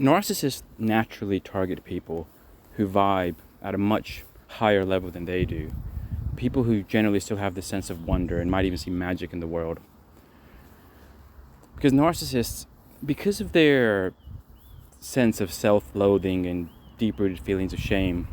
Narcissists naturally target people who vibe at a much higher level than they do. People who generally still have this sense of wonder and might even see magic in the world. Because narcissists, because of their sense of self-loathing and deep-rooted feelings of shame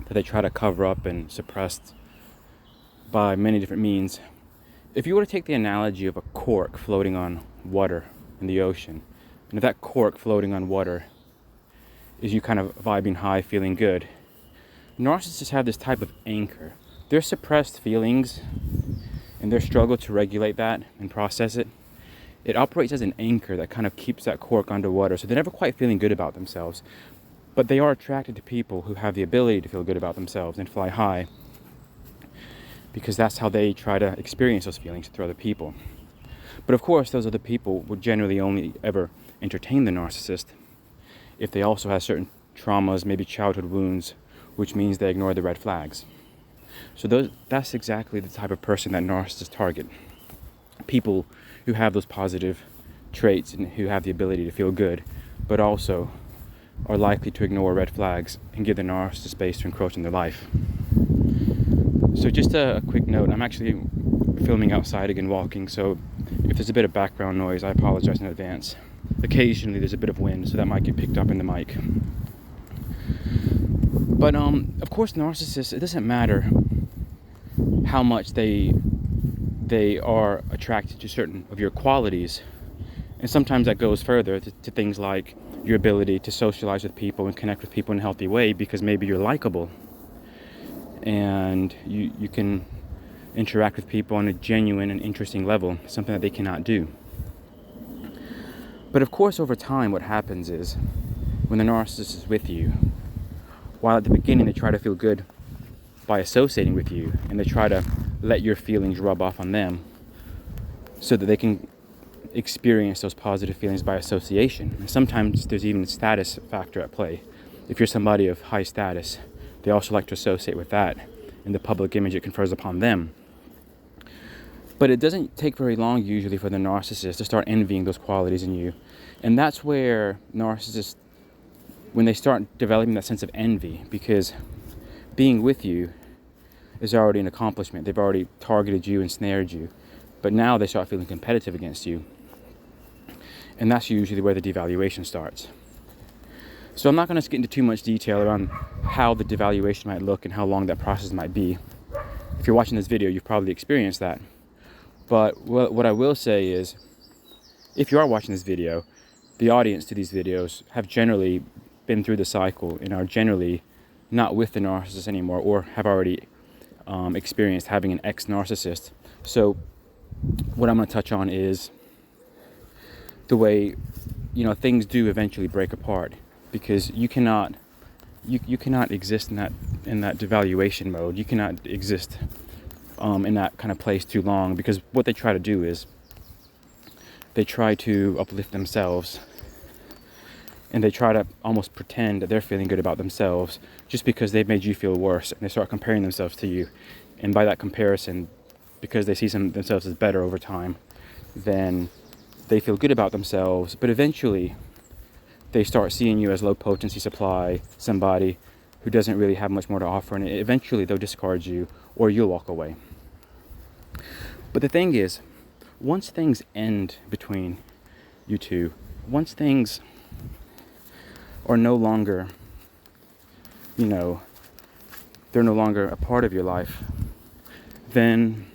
that they try to cover up and suppress by many different means. If you were to take the analogy of a cork floating on water in the ocean, and if that cork floating on water is you kind of vibing high, feeling good, narcissists have this type of anchor. Their suppressed feelings and their struggle to regulate that and process it, it operates as an anchor that kind of keeps that cork underwater. So they're never quite feeling good about themselves, but they are attracted to people who have the ability to feel good about themselves and fly high, because that's how they try to experience those feelings through other people. But of course, those other people would generally only ever entertain the narcissist if they also have certain traumas, maybe childhood wounds, which means they ignore the red flags. So that's exactly the type of person that narcissists target. People who have those positive traits and who have the ability to feel good, but also are likely to ignore red flags and give the narcissist space to encroach in their life. So just a quick note, I'm actually filming outside again, walking, so if there's a bit of background noise, I apologize in advance. Occasionally there's a bit of wind, so that might get picked up in the mic. But of course, narcissists, it doesn't matter how much they are attracted to certain of your qualities, and sometimes that goes further to things like your ability to socialize with people and connect with people in a healthy way, because maybe you're likable and you can interact with people on a genuine and interesting level, something that they cannot do. But of course, over time, what happens is when the narcissist is with you, while at the beginning they try to feel good by associating with you, and they try to let your feelings rub off on them so that they can experience those positive feelings by association. And sometimes there's even a status factor at play. If you're somebody of high status, they also like to associate with that and the public image it confers upon them. But it doesn't take very long usually for the narcissist to start envying those qualities in you. And that's where narcissists, when they start developing that sense of envy, because being with you is already an accomplishment. They've already targeted you and snared you. But now they start feeling competitive against you. And that's usually where the devaluation starts. So I'm not going to get into too much detail around how the devaluation might look and how long that process might be. If you're watching this video, you've probably experienced that. But what I will say is, if you are watching this video, the audience to these videos have generally been through the cycle and are generally not with the narcissist anymore, or have already experienced having an ex-narcissist. So what I'm going to touch on is the way, things do eventually break apart, because you cannot exist in that devaluation mode. You cannot exist in that kind of place too long, because what they try to do is they try to uplift themselves, and they try to almost pretend that they're feeling good about themselves just because they've made you feel worse, and they start comparing themselves to you. And by that comparison, because they see themselves as better over time, then they feel good about themselves. But eventually they start seeing you as low potency supply, somebody who doesn't really have much more to offer, and eventually they'll discard you or you'll walk away. But the thing is, once things end between you two, once things are no longer, they're no longer a part of your life, then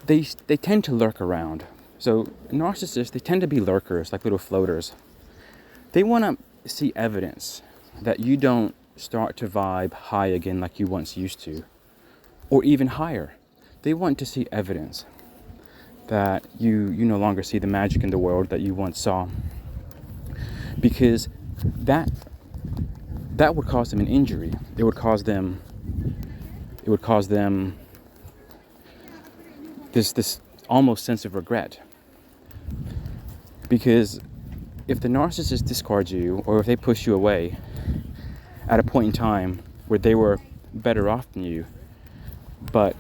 they tend to lurk around. So narcissists, they tend to be lurkers, like little floaters. They want to see evidence that you don't start to vibe high again like you once used to, or even higher. They want to see evidence that you no longer see the magic in the world that you once saw, because that would cause them an injury. It would cause them this almost sense of regret. Because if the narcissist discards you, or if they push you away at a point in time where they were better off than you, but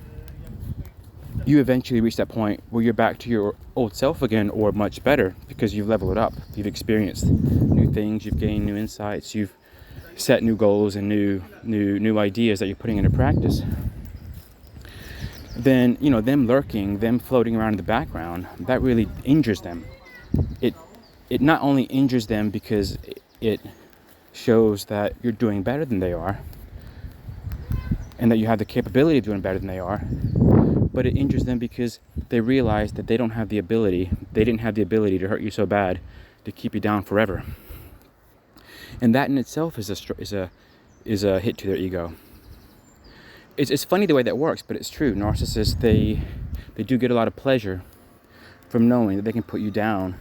you eventually reach that point where you're back to your old self again, or much better, because you've leveled up, you've experienced new things, you've gained new insights, you've set new goals and new ideas that you're putting into practice. Then, them lurking, them floating around in the background, that really injures them. It not only injures them because it shows that you're doing better than they are, and that you have the capability of doing better than they are, but it injures them because they realize that they didn't have the ability to hurt you so bad to keep you down forever. And that in itself is a hit to their ego. It's funny the way that works, but it's true. Narcissists, they do get a lot of pleasure from knowing that they can put you down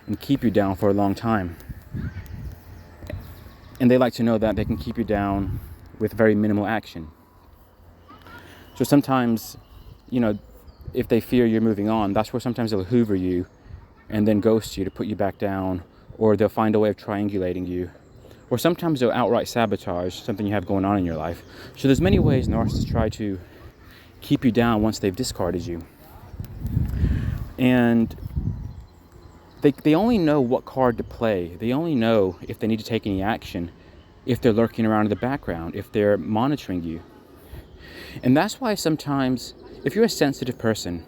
and keep you down for a long time. And they like to know that they can keep you down with very minimal action. So sometimes, if they fear you're moving on, that's where sometimes they'll hoover you and then ghost you to put you back down, or they'll find a way of triangulating you. Or sometimes they'll outright sabotage something you have going on in your life. So there's many ways narcissists try to keep you down once they've discarded you. And they only know what card to play. They only know if they need to take any action, if they're lurking around in the background, if they're monitoring you. And that's why sometimes, if you're a sensitive person,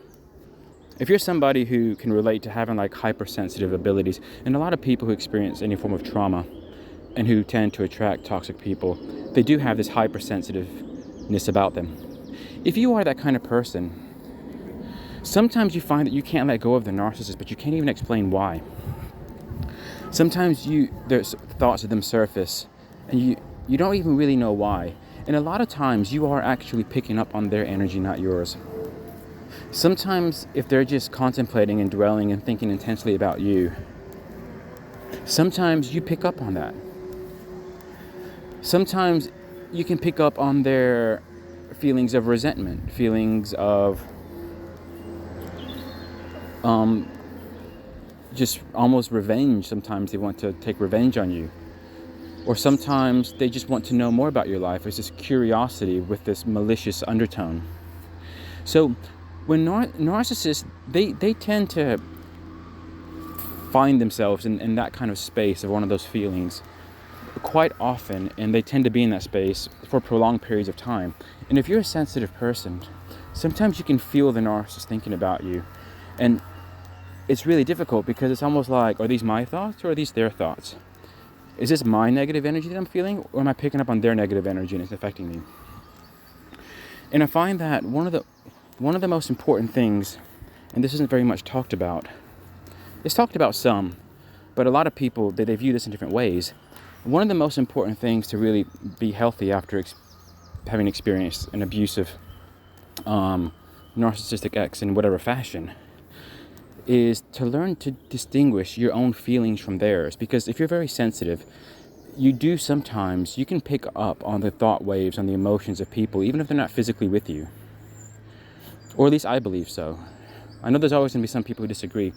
if you're somebody who can relate to having like hypersensitive abilities, and a lot of people who experience any form of trauma and who tend to attract toxic people, they do have this hypersensitiveness about them. If you are that kind of person, sometimes you find that you can't let go of the narcissist, but you can't even explain why. Sometimes there's thoughts of them surface, and you don't even really know why. And a lot of times you are actually picking up on their energy, not yours. Sometimes if they're just contemplating and dwelling and thinking intensely about you, sometimes you pick up on that. Sometimes you can pick up on their feelings of resentment, feelings of just almost revenge. Sometimes they want to take revenge on you. Or sometimes they just want to know more about your life. It's this curiosity with this malicious undertone. So when narcissists, they tend to find themselves in that kind of space of one of those feelings quite often, and they tend to be in that space for prolonged periods of time. And if you're a sensitive person, sometimes you can feel the narcissist thinking about you. And it's really difficult because it's almost like, are these my thoughts or are these their thoughts? Is this my negative energy that I'm feeling, or am I picking up on their negative energy and it's affecting me? And I find that one of the most important things, and this isn't very much talked about, it's talked about some, but a lot of people, they view this in different ways. One of the most important things to really be healthy after having experienced an abusive narcissistic ex in whatever fashion is to learn to distinguish your own feelings from theirs. Because if you're very sensitive, you can pick up on the thought waves, on the emotions of people, even if they're not physically with you. Or at least I believe so. I know there's always going to be some people who disagree,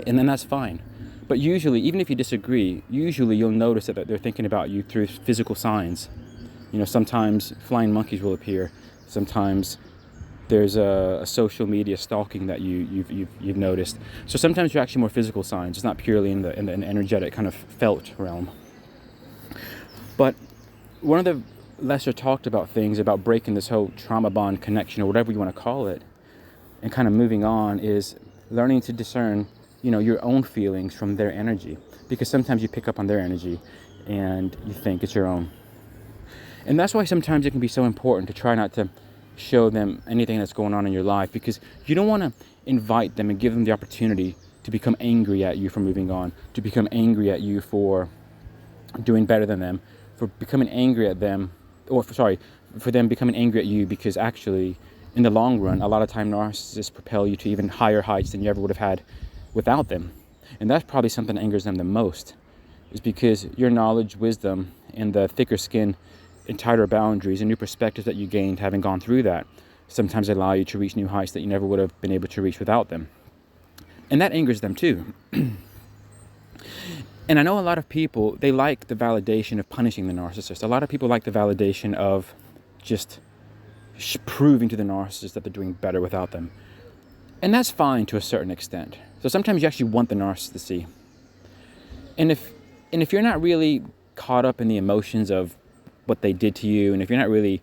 and then that's fine. But usually, even if you disagree, usually you'll notice that they're thinking about you through physical signs. Sometimes flying monkeys will appear. Sometimes there's a social media stalking that you've noticed. So sometimes you're actually more physical signs. It's not purely in the energetic kind of felt realm. But one of the lesser talked about things about breaking this whole trauma bond connection, or whatever you want to call it, and kind of moving on, is learning to discern, your own feelings from their energy. Because sometimes you pick up on their energy and you think it's your own. And that's why sometimes it can be so important to try not to show them anything that's going on in your life, because you don't want to invite them and give them the opportunity to become angry at you for moving on, to become angry at you for doing better than them, for becoming angry at them, for them becoming angry at you, because actually in the long run, a lot of time narcissists propel you to even higher heights than you ever would have had without them. And that's probably something that angers them the most, is because your knowledge, wisdom, and the thicker skin and tighter boundaries and new perspectives that you gained having gone through that sometimes allow you to reach new heights that you never would have been able to reach without them. And that angers them too. And I know a lot of people, they like the validation of punishing the narcissist. A lot of people like the validation of just proving to the narcissist that they're doing better without them. And that's fine to a certain extent. So sometimes you actually want the narcissist to see. And if you're not really caught up in the emotions of what they did to you, and if you're not really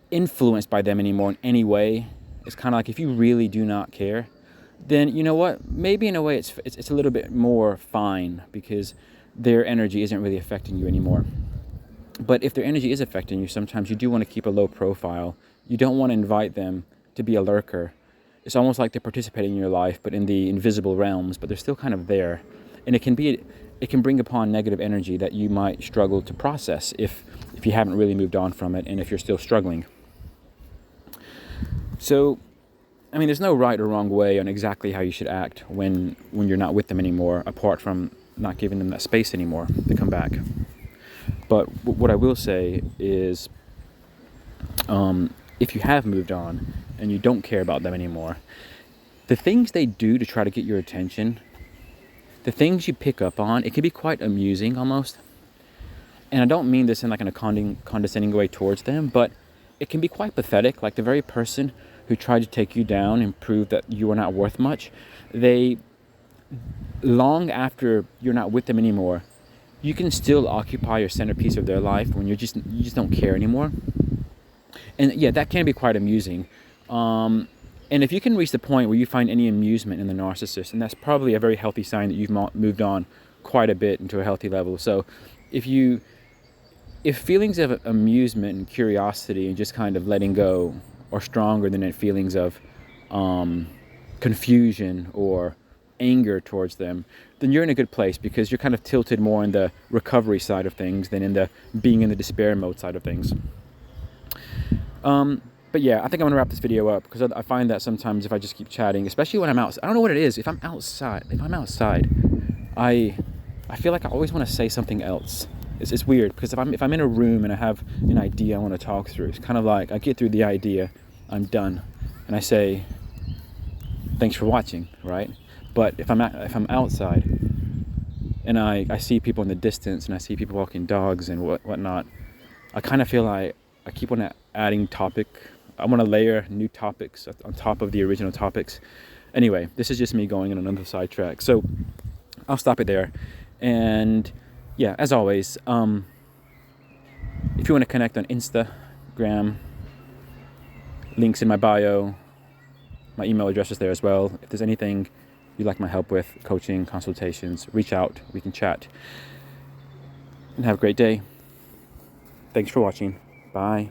influenced by them anymore in any way, it's kind of like if you really do not care, then you know what? Maybe in a way it's a little bit more fine because their energy isn't really affecting you anymore. But if their energy is affecting you, sometimes you do want to keep a low profile. You don't want to invite them to be a lurker. It's almost like they're participating in your life, but in the invisible realms, but they're still kind of there. And it can bring upon negative energy that you might struggle to process if you haven't really moved on from it and if you're still struggling. So, I mean, there's no right or wrong way on exactly how you should act when you're not with them anymore, apart from not giving them that space anymore to come back. But what I will say is, if you have moved on and you don't care about them anymore, the things they do to try to get your attention, the things you pick up on, it can be quite amusing almost. And I don't mean this in like in a condescending way towards them, but it can be quite pathetic. Like the very person who tried to take you down and prove that you are not worth much, they, long after you're not with them anymore, you can still occupy your centerpiece of their life when you just don't care anymore. And yeah, that can be quite amusing. And if you can reach the point where you find any amusement in the narcissist, and that's probably a very healthy sign that you've moved on quite a bit into a healthy level. So if feelings of amusement and curiosity and just kind of letting go are stronger than feelings of confusion or anger towards them, then you're in a good place because you're kind of tilted more in the recovery side of things than in the being in the despair mode side of things. But yeah, I think I'm going to wrap this video up because I find that sometimes if I just keep chatting, especially when I'm out, I don't know what it is. If I'm outside, I feel like I always want to say something else. It's weird because if I'm in a room and I have an idea I want to talk through, it's kind of like I get through the idea, I'm done, and I say, thanks for watching, right? But if I'm outside and I see people in the distance and I see people walking dogs and whatnot, I kind of feel like I keep on adding topic. I want to layer new topics on top of the original topics. Anyway, this is just me going on another sidetrack. So I'll stop it there. And yeah, as always, if you want to connect on Instagram, links in my bio, my email address is there as well. If there's anything you'd like my help with, coaching, consultations, reach out, we can chat. And have a great day. Thanks for watching. Bye.